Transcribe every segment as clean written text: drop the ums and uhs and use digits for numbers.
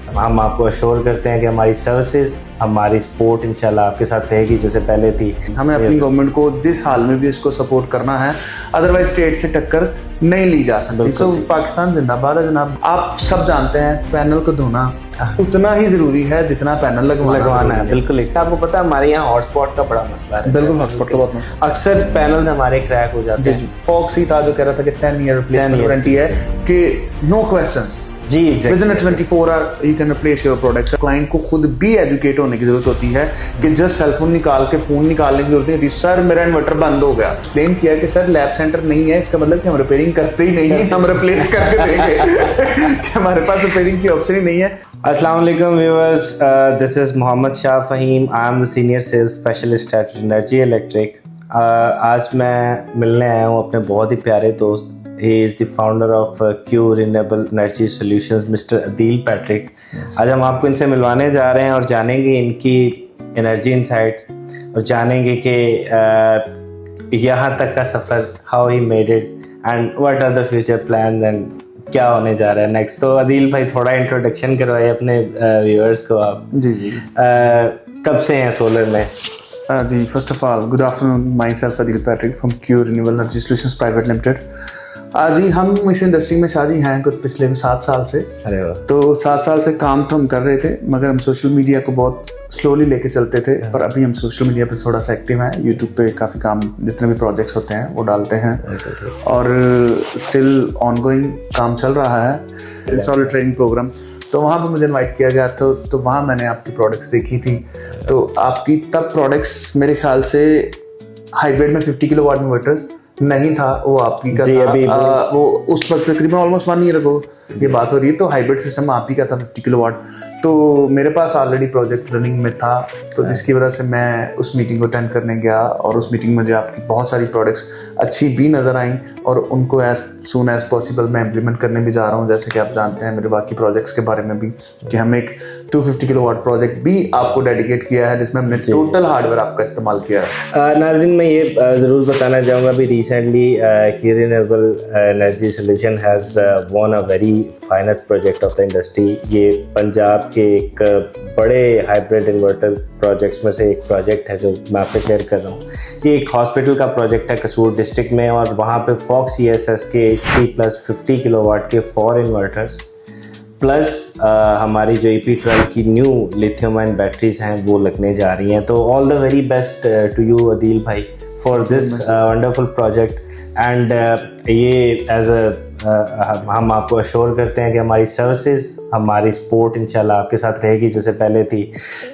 हम आपको अश्योर करते हैं कि हमारी सर्विसेज, हमारी सपोर्ट इंशाल्लाह आपके साथ रहेगी जैसे पहले थी। हमें अपनी गवर्नमेंट को जिस हाल में भी इसको सपोर्ट करना है, अदरवाइज स्टेट से टक्कर नहीं ली जा सकती। सो पाकिस्तान जिंदाबाद है जनाब। आप सब जानते हैं पैनल को धोना उतना ही जरूरी है जितना पैनल लगवाना है। बिल्कुल। आपको पता है हमारे यहाँ हॉटस्पॉट का बड़ा मसला है। बिल्कुल, हॉटस्पॉट का बहुत मसला। अक्सर पैनल हमारे क्रैक हो जाते हैं। फॉक्स ही था जो कह रहा था कि 10 ईयर रिप्लेसमेंट वारंटी है कि नो क्वेश्चंस जी, within 24 hour you can replace your products. Client को खुद भी एजुकेट होने की जरूरत होती है कि जस्ट सेलफोन निकाल के फोन निकालने की जरूरत नहीं। सर मेरा इन्वर्टर बंद हो गया, एक्सप्लेन किया कि सर लैब सेंटर नहीं है, इसका मतलब कि हम रिपेयरिंग करते ही नहीं है, हम रिप्लेस करके देंगे कि हमारे पास रिपेयरिंग की ऑप्शन ही नहीं है। अस्सलाम वालेकुम viewers, this is Mohammad Shah Faheem. I am the senior sales specialist at Energy Electric. आज मैं मिलने आया हूँ अपने बहुत ही प्यारे दोस्त, he is the founder of Q Renewable Energy Solutions, Mr. Adeel Patrick. आज हम आपको इनसे मिलवाने जा रहे हैं और जानेंगे इनकी एनर्जी इनसाइट्स और जानेंगे कि यहाँ तक का सफ़र, how he made it and what are the future plans and क्या होने जा रहा है नेक्स्ट। तो अदील भाई थोड़ा इंट्रोडक्शन करवाइए अपने व्यूअर्स को आप। जी कब से हैं सोलर में? जी, first of all good afternoon, myself Adeel Patrick from Q Renewable Energy Solutions private limited. जी हम इस इंडस्ट्री में शाजी हैं कुछ पिछले 7 साल से। अरे वाह। तो 7 साल से काम तो हम कर रहे थे, मगर हम सोशल मीडिया को बहुत स्लोली लेके चलते थे। पर अभी हम सोशल मीडिया पे थोड़ा सा एक्टिव हैं। यूट्यूब पे काफ़ी काम, जितने भी प्रोजेक्ट्स होते हैं वो डालते हैं और स्टिल ऑनगोइंग काम चल रहा है। सॉलिड ट्रेनिंग प्रोग्राम, तो वहाँ पर मुझे इनवाइट किया गया था। तो वहाँ मैंने आपकी प्रोडक्ट्स देखी थी। तो आपकी तब प्रोडक्ट्स मेरे ख्याल से हाइब्रिड में 50 किलोवाट इन्वर्टर्स नहीं था, वो आपकी का था। अभी वो उस वक्त तकरीबन ऑलमोस्ट 1 ईयर अगो ये बात हो रही है। तो हाइब्रिड सिस्टम आप ही का था 50 किलोवाट। तो मेरे पास ऑलरेडी प्रोजेक्ट रनिंग में था, तो जिसकी वजह से मैं उस मीटिंग को अटेंड करने गया और उस मीटिंग में मुझे आपकी बहुत सारी प्रोडक्ट्स अच्छी भी नज़र आई और उनको एज सून एज पॉसिबल मैं इम्प्लीमेंट करने भी जा रहा हूँ। जैसे कि आप जानते हैं मेरे बाकी प्रोजेक्ट्स के बारे में भी कि हम एक 250 किलोवाट प्रोजेक्ट भी आपको डेडिकेट किया है जिसमें हमने टोटल हार्डवेयर आपका इस्तेमाल किया है। नाज़रीन, मैं ये ज़रूर बताना चाहूँगा भी recently Q Renewable Energy Solution has won a very finest project of the industry. ये पंजाब के एक बड़े हाइब्रिड इन्वर्टर प्रोजेक्ट्स में से एक प्रोजेक्ट है जो मैं आपसे शेयर कर रहा हूँ। ये एक हॉस्पिटल का प्रोजेक्ट है कसूर डिस्ट्रिक्ट में और वहाँ पे फॉक्स ESS के H3 प्लस 50 किलोवाट के 4 इन्वर्टर्स प्लस हमारी जो EP12 की न्यू लिथियम आयन बैटरीज हैं वो लगने जा रही हैं। तो all the very best to you Adeel भाई for this wonderful project and ये एज हम आपको अश्योर करते हैं कि हमारी सर्विसेज, हमारी सपोर्ट इंशाल्लाह आपके साथ रहेगी जैसे पहले थी।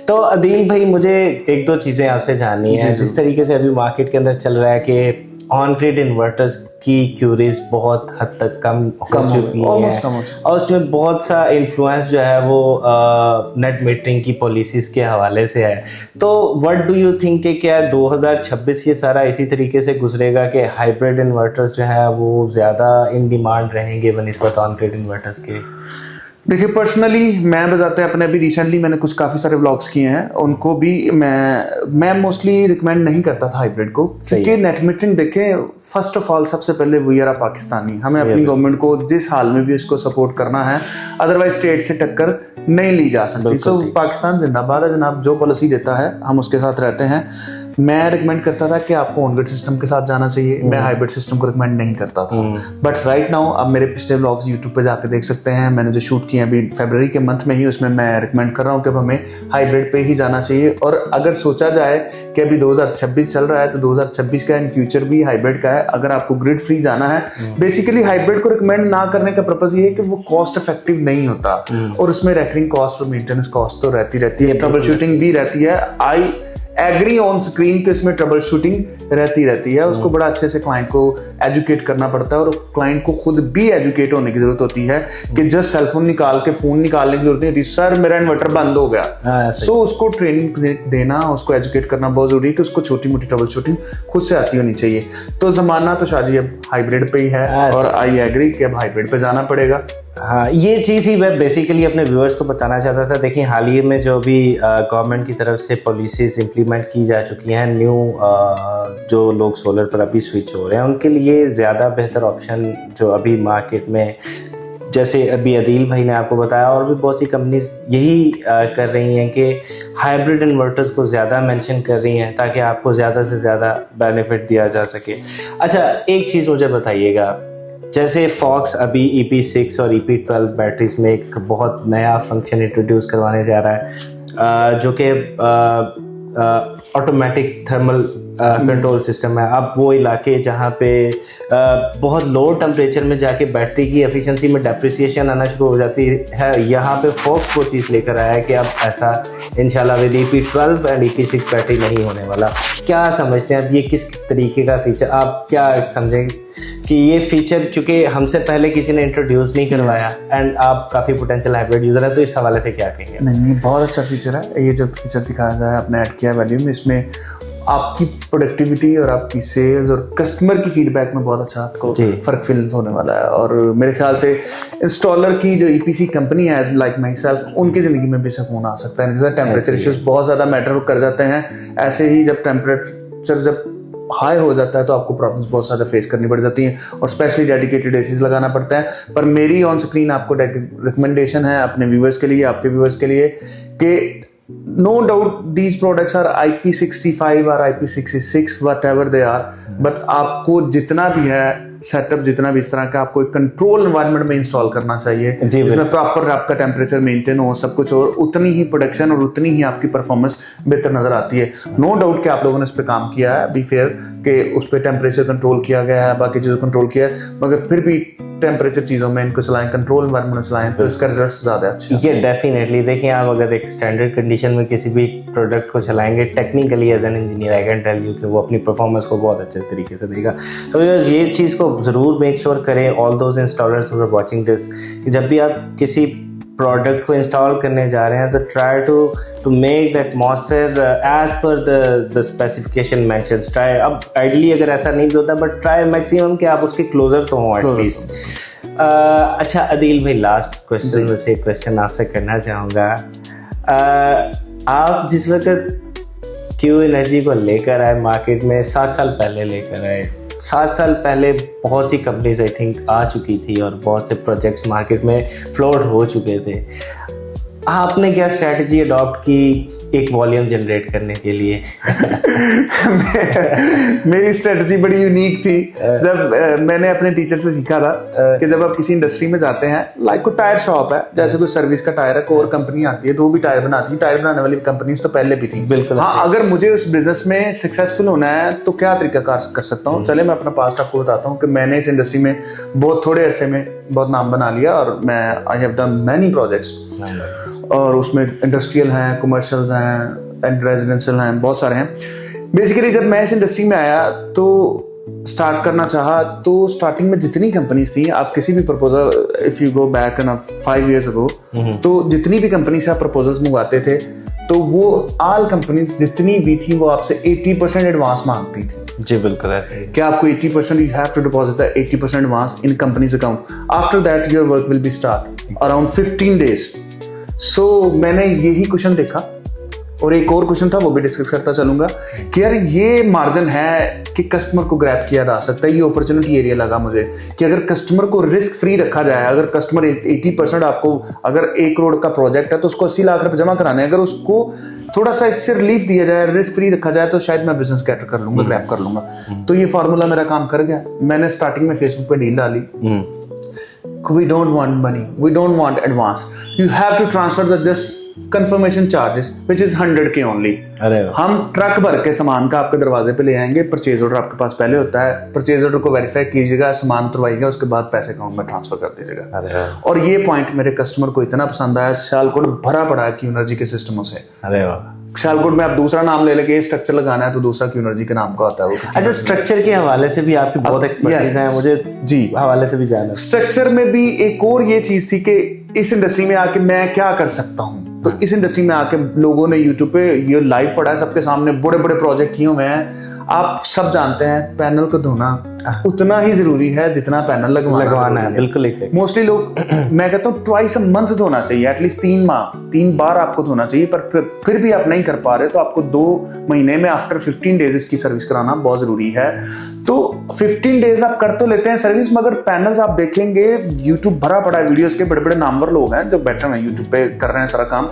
तो अदील भाई मुझे 1-2 चीज़ें आपसे जाननी है। जिस तरीके से अभी मार्केट के अंदर चल रहा है कि ऑन ग्रिड इन्वर्टर्स की क्यूरीज बहुत हद तक कम हो चुकी हैं और उसमें बहुत सा इन्फ्लुएंस जो है वो नेट मीटरिंग की पॉलिसीज के हवाले से है। तो व्हाट डू यू थिंक कि क्या 2026 ये सारा इसी तरीके से गुजरेगा कि हाइब्रिड इन्वर्टर्स जो है वो ज़्यादा इन डिमांड रहेंगे बनिस्बत ऑन ग्रिड इन्वर्टर्स के? देखिए, पर्सनली मैं बताते हैं अपने, अभी रिसेंटली मैंने कुछ काफ़ी सारे व्लॉग्स किए हैं, उनको भी मैं मोस्टली रिकमेंड नहीं करता था हाइब्रिड को, क्योंकि नेट मीटरिंग देखें, फर्स्ट ऑफ ऑल सबसे पहले वी आर पाकिस्तानी, हमें अपनी गवर्नमेंट को जिस हाल में भी इसको सपोर्ट करना है, अदरवाइज स्टेट से टक्कर नहीं ली जा सकती। सो पाकिस्तान जिंदाबाद है जनाब, जो पॉलिसी देता है हम उसके साथ रहते हैं। मैं रिकमेंड करता था कि आपको ऑन ग्रिड सिस्टम के साथ जाना चाहिए, मैं हाइब्रिड सिस्टम को रिकमेंड नहीं करता था। बट राइट नाउ अब मेरे पिछले व्लॉग्स यूट्यूब पे जाके देख सकते हैं, मैंने जो शूट किए अभी फरवरी के मंथ में ही, उसमें मैं रिकमेंड कर रहा हूँ कि अब हमें हाइब्रिड पे ही जाना चाहिए। और अगर सोचा जाए कि अभी 2026 चल रहा है तो 2026 का इन फ्यूचर भी हाइब्रिड का है। अगर आपको ग्रिड फ्री जाना है, बेसिकली हाइब्रिड को रिकमेंड ना करने का पर्पज ये है कि वो कॉस्ट इफेक्टिव नहीं होता और उसमें रेकरिंग कॉस्ट और मेंटेनेंस कॉस्ट तो रहती है, ट्रबल शूटिंग भी रहती है। आई एग्री ऑन स्क्रीन के इसमें ट्रबल शूटिंग रहती है, उसको बड़ा अच्छे से क्लाइंट को एजुकेट करना पड़ता है और क्लाइंट को खुद भी एजुकेट होने की जरूरत होती है कि जस्ट सेलफोन निकाल के फोन निकालने की जरूरत नहीं, सर मेरा इन्वर्टर बंद हो गया। सो उसको ट्रेनिंग देना, उसको एजुकेट करना बहुत जरूरी है कि उसको छोटी मोटी ट्रबल शूटिंग खुद से आती होनी चाहिए। तो जमाना तो शाजी अब हाइब्रिड पे ही है और आई एग्री कि अब हाइब्रिड पे जाना पड़ेगा। हाँ, ये चीज़ ही मैं बेसिकली अपने व्यूअर्स को बताना चाहता था। देखिए, हाल ही में जो भी गवर्नमेंट की तरफ से पॉलिसीज इम्प्लीमेंट की जा चुकी हैं, न्यू जो लोग सोलर पर अभी स्विच हो रहे हैं उनके लिए ज़्यादा बेहतर ऑप्शन जो अभी मार्केट में जैसे अभी अदील भाई ने आपको बताया, और भी बहुत सी कंपनीज यही कर रही हैं कि हाइब्रिड इन्वर्टर्स को ज़्यादा मेंशन कर रही हैं ताकि आपको ज़्यादा से ज़्यादा बेनिफिट दिया जा सके। अच्छा, एक चीज़ मुझे बताइएगा, जैसे फॉक्स अभी EP6 और EP12 बैटरीज में एक बहुत नया फंक्शन इंट्रोड्यूस करवाने जा रहा है जो कि ऑटोमेटिक थर्मल कंट्रोल सिस्टम है। अब वो इलाके जहाँ पे बहुत लो टेम्परेचर में जाके बैटरी की एफिशिएंसी में डेप्रिसिएशन आना शुरू हो जाती है, यहाँ पे फोक्स वो चीज़ लेकर आया है कि अब ऐसा इंशाल्लाह with EP12 and EP6 battery नहीं होने वाला। क्या समझते हैं आप, ये किस तरीके का फीचर, आप क्या समझेंगे कि ये फीचर, क्योंकि हमसे पहले किसी ने इंट्रोड्यूस नहीं करवाया एंड आप काफ़ी पोटेंशियल हाइब्रिड यूज़र है, तो इस हवाले से क्या कहेंगे? नहीं, बहुत अच्छा फीचर है ये जो फीचर दिखाया गया है, आपने ऐड किया वैल्यू में, इसमें आपकी प्रोडक्टिविटी और आपकी सेल्स और कस्टमर की फीडबैक में बहुत अच्छा आपको फर्क फील होने वाला है। और मेरे ख्याल से इंस्टॉलर की जो EPC कंपनी है लाइक माई सेल्फ, उनकी ज़िंदगी में भी सुकून आ सकता है। टेम्परेचर इश्यूज बहुत ज़्यादा मैटर कर जाते हैं, ऐसे ही जब टेम्परेचर जब हाई हो जाता है तो आपको प्रॉब्लम्स बहुत ज़्यादा फेस करनी पड़ जाती हैं और स्पेशली डेडिकेटेड एसीज लगाना पड़ता है। पर मेरी ऑन स्क्रीन आपको रिकमेंडेशन है अपने व्यूअर्स के लिए, आपके व्यूअर्स के लिए, कि no doubt these products are IP65 or IP66 whatever they are, but आपको जितना भी है सेटअप, जितना भी इस तरह का आपको एक कंट्रोल एनवायरनमेंट में इंस्टॉल करना चाहिए जिसमें प्रॉपर आपका टेम्परेचर मेंटेन हो सब कुछ, और उतनी ही प्रोडक्शन और उतनी ही आपकी परफॉर्मेंस बेहतर नजर आती है। नो डाउट कि आप लोगों ने इस पर काम किया है, बी फेयर, कि उस पर टेम्परेचर कंट्रोल किया गया है, बाकी चीज़ों कंट्रोल किया है, मगर फिर भी टेम्परेचर चीज़ों में इनको चलाएं, कंट्रोल एनवायरनमेंट में चलाएं, तो इसका रिजल्ट ज़्यादा अच्छा है। ये डेफिनेटली देखिए, आप अगर एक स्टैंडर्ड कंडीशन में किसी भी प्रोडक्ट को चलाएंगे, technically as an engineer I can tell you कि वो अपनी परफॉर्मेंस को बहुत अच्छे तरीके से देगा। तो ये चीज़ को ज़रूर मेक श्योर करें, all those installers who are watching this, कि जब भी आप किसी प्रोडक्ट को इंस्टॉल करने जा रहे हैं तो try to make the atmosphere as per the specification mentions. Try, अब आइडली अगर ऐसा नहीं भी होता, बट ट्राई मैक्सिमम कि आप उसके क्लोजर तो हों एटलीस्ट। अच्छा अदील भाई, लास्ट क्वेश्चन में से एक क्वेश्चन आपसे करना चाहूँगा। आप जिस वक्त क्यू एनर्जी को लेकर आए मार्केट में, 7 साल पहले लेकर आए, 7 साल पहले बहुत सी कंपनीज आई थिंक आ चुकी थी और बहुत से प्रोजेक्ट्स मार्केट में फ्लोट हो चुके थे। आपने क्या स्ट्रैटेजी अडॉप्ट की एक वॉल्यूम जनरेट करने के लिए? मेरी स्ट्रैटेजी बड़ी यूनिक थी। जब मैंने अपने टीचर से सीखा था कि जब आप किसी इंडस्ट्री में जाते हैं, लाइक कोई टायर शॉप है, जैसे कोई सर्विस का टायर है, कोई और कंपनी आती है तो वो भी टायर बनाती है, टायर बनाने वाली कंपनीज तो पहले भी थी। बिल्कुल। हाँ, अगर मुझे उस बिजनेस में सक्सेसफुल होना है तो क्या तरीका कर सकता हूँ? चले मैं अपना पास्ट आपको बताता हूँ कि मैंने इस इंडस्ट्री में बहुत थोड़े अरसे में बहुत नाम बना लिया, और मैं I have done many projects, और उसमें इंडस्ट्रियल हैं, कमर्शियल हैं एंड रेजिडेंशियल हैं, बहुत सारे हैं। बेसिकली जब मैं इस इंडस्ट्री में आया तो स्टार्ट करना चाहा, तो स्टार्टिंग में जितनी कंपनीज थी, आप किसी भी proposal, if you go back in 5 years ago, तो जितनी भी कंपनी से आप प्रपोजल्स मंगवाते थे तो वो ऑल कंपनीज जितनी भी थी वो आपसे 80% एडवांस मांगती थी। जी बिल्कुल ऐसे ही। क्या आपको 80% you have to deposit the 80% advance in companies account, after that your work will be start around 15 days। सो मैंने यही क्वेश्चन देखा, और एक और क्वेश्चन था वो भी डिस्कस करता चलूंगा कि यार ये मार्जिन है कि कस्टमर को ग्रैब किया जा सकता है, ये अपॉर्चुनिटी एरिया लगा मुझे कि अगर कस्टमर को रिस्क फ्री रखा जाए, अगर कस्टमर 80% आपको, अगर 1 करोड़ का प्रोजेक्ट है तो उसको 80 लाख रुपए जमा कराने, अगर उसको थोड़ा सा इससे रिलीफ दिया जाए, रिस्क फ्री रखा जाए, तो शायद मैं बिजनेस कैटर कर लूंगा, ग्रैब कर लूंगा। तो ये फार्मूला मेरा काम कर गया। मैंने स्टार्टिंग में फेसबुक पे डील डाली, we don't want money, we don't want advance, you have to transfer the just confirmation charges which is 100K only। हम ट्रक भर के सामान का आपके दरवाजे पे ले आएंगे, परचेज ऑर्डर आपके पास पहले होता है, परचेज ऑर्डर को वेरीफाई कीजिएगा, सामान उतरवाइएगा, उसके बाद पैसे अकाउंट में ट्रांसफर कर दीजिएगा। और ये पॉइंट मेरे कस्टमर को इतना पसंद आया, सियालकोट भरा पड़ा है क्यू एनर्जी के सिस्टमों से। अरे वाह। सियालकोट में आप दूसरा नाम ले लेके स्ट्रक्चर लगाना है तो दूसरा क्यू एनर्जी के नाम का होता है वो। अच्छा, स्ट्रक्चर के हवाले से भी आपकी बहुत एक्सपर्टीज है, मुझे जी हवाले से भी जानना। स्ट्रक्चर में भी एक और ये चीज थी कि इस इंडस्ट्री में आके मैं क्या कर सकता हूँ। तो इस इंडस्ट्री में आके लोगों ने यूट्यूब पे ये लाइव पढ़ा है, सबके सामने बड़े बड़े प्रोजेक्ट किए हुए हैं। आप सब जानते हैं पैनल को धोना उतना ही जरूरी है जितना पैनल लगवाना है। बिल्कुल मोस्टली लोग मैं कहता हूँ ट्वाइस अ मंथ धोना चाहिए, एटलीस्ट 3 बार आपको धोना चाहिए, पर फिर भी आप नहीं कर पा रहे तो आपको 2 महीने में आफ्टर 15 डेज इसकी सर्विस कराना बहुत जरूरी है। तो 15 डेज आप कर तो लेते हैं सर्विस, मगर पैनल्स आप देखेंगे यूट्यूब भरा पड़ा है वीडियोस के, बड़े बड़े नामवर लोग हैं जो बैठे हैं यूट्यूब पे कर रहे हैं सारा काम,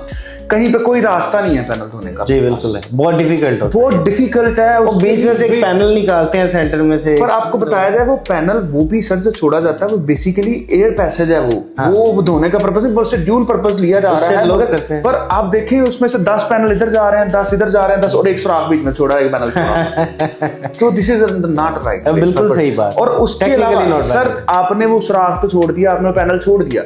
कहीं पे कोई रास्ता नहीं है पैनल धोने का। जी बिल्कुल है, बहुत डिफिकल्ट है। उस बीच में से एक पैनल निकालते हैं सेंटर में से, पर आपको बताया जाए वो पैनल वो भी सर जो छोड़ा जाता है वो बेसिकली एयर पैसेज है, वो धोने का पर्पस है, बहुत से ड्यूल पर्पस लिया जा रहा है। पर आप देखें उसमें से 10 पैनल इधर जा रहे हैं, 10 इधर जा रहे हैं, 10 और एक सुराख बीच में छोड़ा, एक पैनल छोड़ा। तो दिस इज नॉट राइट। बिल्कुल सही बात। और उसके अलावा सर आपने वो सुराख तो छोड़ दिया, आपने पैनल छोड़ दिया,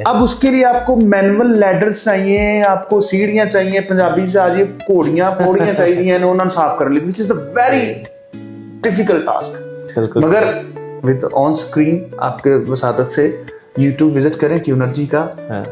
अब उसके लिए आपको मैनुअल लैडर्स चाहिए, आपको सीढ़ियां चाहिए, पंजाबी से आज ये घोड़ियां पौड़ियां चाहिए उन्होंने साफ कर ली, which is a very difficult task. मगर विद ऑन स्क्रीन आपके वसादत से YouTube विजिट करें क्यूएनर्जी का,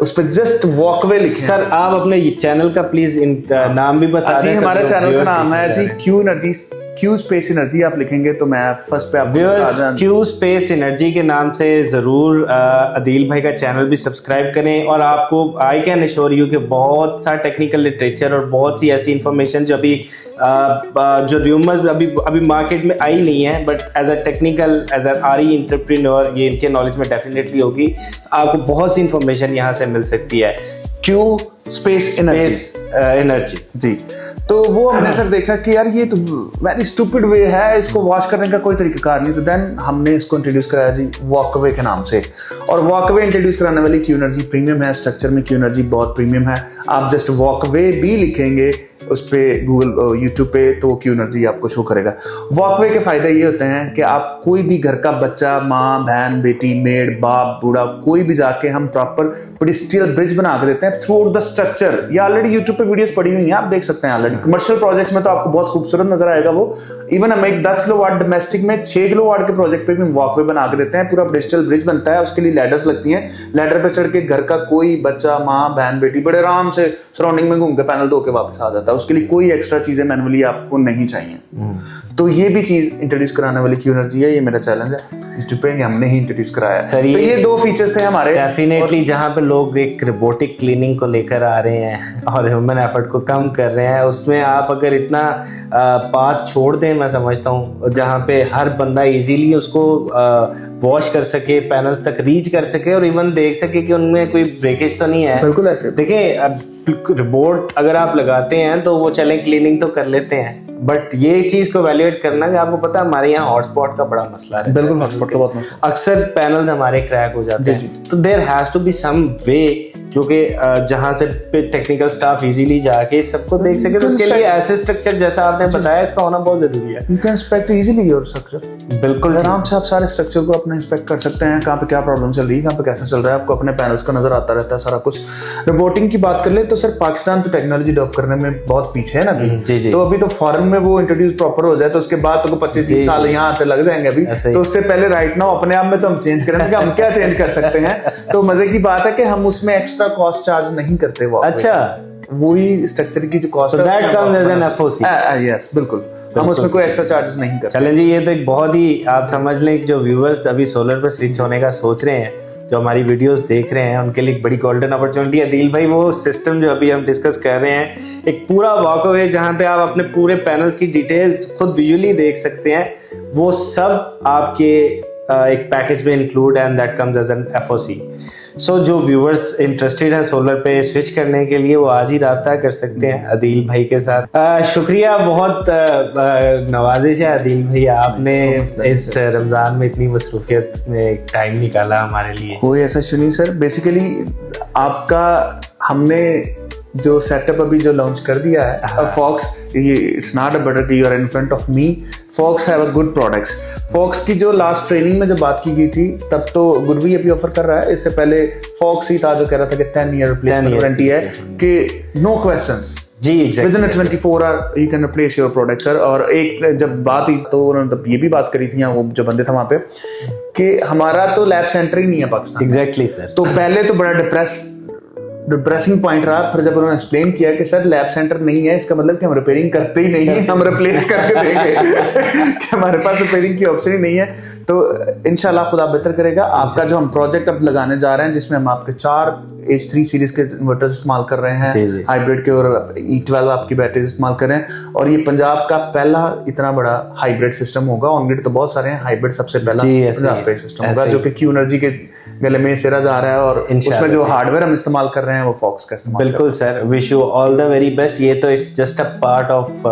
उस पर जस्ट वॉकवे लिखें। सर आप अपने चैनल का प्लीज नाम भी बता दें। हमारे चैनल का नाम है जी क्यूएनर्जी, क्यू स्पेस एनर्जी आप लिखेंगे तो मैं फर्स्ट पे आपको क्यू स्पेस एनर्जी के नाम से जरूर अदील भाई का चैनल भी सब्सक्राइब करें। और आपको आई कैन अश्योर यू कि बहुत सा टेक्निकल लिटरेचर और बहुत सी ऐसी इंफॉर्मेशन जो अभी जो र्यूमर्स अभी मार्केट में आई नहीं है, but as a technical as a RE entrepreneur ये इनके नॉलेज में डेफिनेटली होगी। आपको बहुत सी इंफॉर्मेशन यहाँ से मिल सकती है। क्यू स्पेस एनर्जी जी। तो वो हमने सर देखा कि यार ये तो वेरी स्टूपिड वे है, इसको वॉश करने का कोई तरीकाकार नहीं, तो देन हमने इसको इंट्रोड्यूस कराया जी वॉकवे के नाम से। और वॉकवे इंट्रोड्यूस कराने वाली क्यूएनर्जी प्रीमियम है, स्ट्रक्चर में क्यूएनर्जी बहुत प्रीमियम है। आप जस्ट वॉकवे भी लिखेंगे उस पे गूगल यूट्यूब पे तो वो क्यूएनर्जी आपको शो करेगा। वॉकवे के फायदे ये होते हैं कि आप कोई भी घर का बच्चा, माँ बहन बेटी मेड बाप बूढ़ा कोई भी जाके हम प्रॉपर पेडिस्ट्रियल ब्रिज बना के देते हैं थ्रू आउट द स्ट्रक्चर। ये ऑलरेडी यूट्यूब पे वीडियोस पड़ी हुई हैं, आप देख सकते हैं ऑलरेडी। कमर्शियल प्रोजेक्ट्स में तो आपको बहुत खूबसूरत नजर आएगा वो। इवन हम एक 10 किलोवाट डोमेस्टिक में 6 किलोवाट के प्रोजेक्ट पे भी वॉकवे बना के देते हैं, पूरा पेडिस्ट्रियल ब्रिज बनता है, उसके लिए लैडर्स लगती हैं, लैडर पे चढ़ के घर का कोई बच्चा माँ बहन बेटी बड़े आराम से सराउंडिंग में घूम के पैनल धो के वापस आ जाता है। उसके लिए कोई एक्स्ट्रा चीजें मैनुअली आपको नहीं चाहिए। तो ये भी चीज इंट्रोड्यूस कराने वाली क्यूएनर्जी है, ये मेरा चैलेंज है यूट्यूब पे, हमने ही इंट्रोड्यूस कराया है। तो ये 2 फीचर्स थे हमारे। डेफिनेटली जहां पे लोग एक रोबोटिक क्लीनिंग को लेकर आ रहे हैं और ह्यूमन एफर्ट को कम कर रहे हैं, उसमें आप अगर इतना पाथ छोड़ दें, मैं समझता हूँ जहां पे हर बंदा इजीली उसको वॉश कर सके, पैनल्स तक रीच कर सके और इवन देख सके कि उनमें कोई ब्रेकेज तो नहीं है। बिल्कुल ऐसे देखिए रिपोर्ट अगर आप लगाते हैं तो वो चलें क्लीनिंग तो कर लेते हैं, बट ये चीज को वैल्यूएट करना कि आपको पता है हमारे यहाँ हॉटस्पॉट का बड़ा मसला है। बिल्कुल हॉटस्पॉट का बहुत मसला, अक्सर पैनल्स हमारे क्रैक हो जाते हैं, तो there has to be some way जो कि जहां से टेक्निकल स्टाफ इजीली जाके सबको देख सके। तो उसके लिए ऐसे स्ट्रक्चर जैसा आपने बताया इसका होना बहुत जरूरी है। You can inspect easily your structure, बिल्कुल आराम से आप सारे स्ट्रक्चर को अपने इंस्पेक्ट कर सकते हैं, कहाँ पे क्या प्रॉब्लम चल रही है, कहाँ पे कैसा चल रहा है, आपको अपने पैनल्स का नजर आता रहता है सारा कुछ। रिपोर्टिंग की बात कर ले तो सर पाकिस्तान तो टेक्नोलॉजी डेवलप करने में बहुत पीछे है ना अभी। तो अभी तो फॉरेन में वो इंट्रोड्यूस प्रॉपर हो जाए तो उसके बाद तो 25-30 साल यहाँ आते लग जाएंगे अभी। तो उससे पहले राइट नाउ अपने आप में तो हम चेंज करेंगे कि हम क्या चेंज कर सकते हैं। तो मजे की बात है कि हम उसमें एक्स्ट्रा कॉस्ट चार्ज नहीं करते। वो अच्छा वही स्ट्रक्चर की जो कॉस्ट है that comes as an FOC. Yes बिल्कुल, हम उसमें कोई एक्स्ट्रा चार्जेस नहीं करते। चलें जी, ये तो एक बहुत ही आप समझ लें जो व्यूअर्स अभी सोलर पर स्विच होने का सोच रहे हैं, जो हमारी वीडियोस देख रहे हैं, उनके लिए बड़ी गोल्डन अपॉर्चुनिटी है। दिल भाई वो सिस्टम जो अभी हम डिस्कस कर रहे हैं, एक पूरा वॉकअवे जहां पे आप अपने पूरे पैनल्स की डिटेल्स खुद विजुअली देख सकते हैं, वो सब आपके एक पैकेज में include and that comes as an FOC. So जो व्यूअर्स इंटरेस्टेड हैं सोलर पे स्विच करने के लिए वो आज ही राब्ता कर सकते हैं अदील भाई के साथ। शुक्रिया, बहुत नवाजिश है अदील भाई, आपने इस रमजान में इतनी मसरूफियत में टाइम निकाला हमारे लिए। कोई ऐसा इशू नहीं सर, बेसिकली आपका हमने जो सेटअप अभी जो लॉन्च कर दिया है फॉक्स, ये इट्स नॉट अ बटर की you are in front of me, Fox have a good products. Fox की जो लास्ट ट्रेनिंग में जो बात की गई थी तब तो गुडवी अभी ऑफर कर रहा है, इससे पहले फॉक्स ही था जो कह रहा था कि 10 ईयर रिप्लेसमेंट वारंटी है कि नो क्वेश्चंस जी, exactly. Within a 24 hour you can replace your product sir। और एक जब बात हुई तो उन्होंने ये भी बात करी थी वो जो बंदे थे वहां पे कि हमारा तो लैब सेंटर ही नहीं है पाकिस्तान। Exactly sir. तो पहले तो बड़ा डिप्रेस डिप्रेसिंग पॉइंट रहा। फिर जब उन्होंने एक्सप्लेन किया कि सर लैब सेंटर नहीं है, इसका मतलब कि हम रिपेयरिंग करते ही नहीं है, हम रिप्लेस करके देंगे कि हमारे पास रिपेयरिंग की ऑप्शन ही नहीं है। तो इंशाल्लाह खुदा बेहतर करेगा। आपका जो हम प्रोजेक्ट अब लगाने जा रहे हैं, जिसमें हम आपके 4 H3 सीरीज के इन्वर्टर्स इस्तेमाल कर रहे हैं, हाइब्रिड के, और E12 आपकी बैटरीज इस्तेमाल कर रहे हैं, और ये पंजाब का पहला इतना बड़ा हाइब्रिड सिस्टम होगा। ऑन ग्रिड तो बहुत सारे हैं, हाइब्रिड सबसे पहला पंजाब का सिस्टम होगा, जो कि क्यू एनर्जी के गले में सेरा जा रहा है, और उसमें जो हार्डवेयर हम इस्तेमाल कर रहे हैं वो फॉक्स का इस्तेमाल। बिल्कुल sir, wish you all the very best. ये तो it's just a part of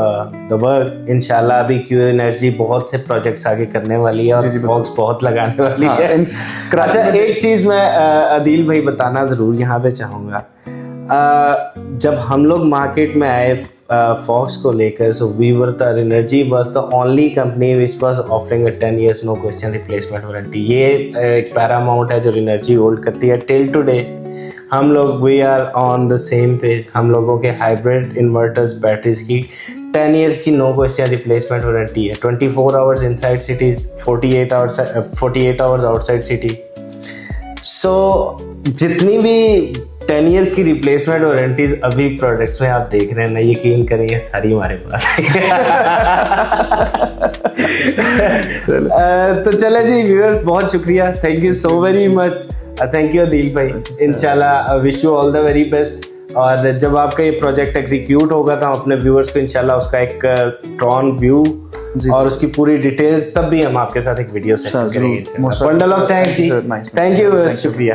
the work. इंशाल्लाह अभी क्यू एनर्जी बहुत से प्रोजेक्ट्स आगे करने वाली है, और फॉक्स बहुत लगाने वाली है। अच्छा, एक चीज मैं अदील भाई बताना जरूर यहाँ पे चाहूंगा। जब हम लोग मार्केट में आए फॉक्स को लेकर, so weaver energy was the only company which was offering a 10 years no question replacement warranty. ये एक पैरामाउंट है जो एनर्जी होल्ड करती है टिल टुडे। हम लोग we are on the same page. हम लोगों के हाइब्रिड इन्वर्टर्स बैटरीज की 10 years की नो क्वेश्चन रिप्लेसमेंट वारंटी है। 24 hours inside cities, 48 hours outside city. So जितनी भी 10 years की रिप्लेसमेंट वारंटीज अभी प्रोडक्ट्स में आप देख रहे हैं ना, यकीन करें ये सारी हमारे पास तो चले जी व्यूअर्स, बहुत शुक्रिया, thank you so very much. Thank you Adeel भाई। इंशाल्लाह wish you all the very best. और जब आपका ये प्रोजेक्ट एग्जीक्यूट होगा तो हम अपने व्यूअर्स को इंशाल्लाह उसका एक ड्रोन व्यू और उसकी पूरी डिटेल्स तब भी हम आपके साथ एक वीडियो शेयर करेंगे। बंडल ऑफ थैंक्स जी, थैंक यू, शुक्रिया।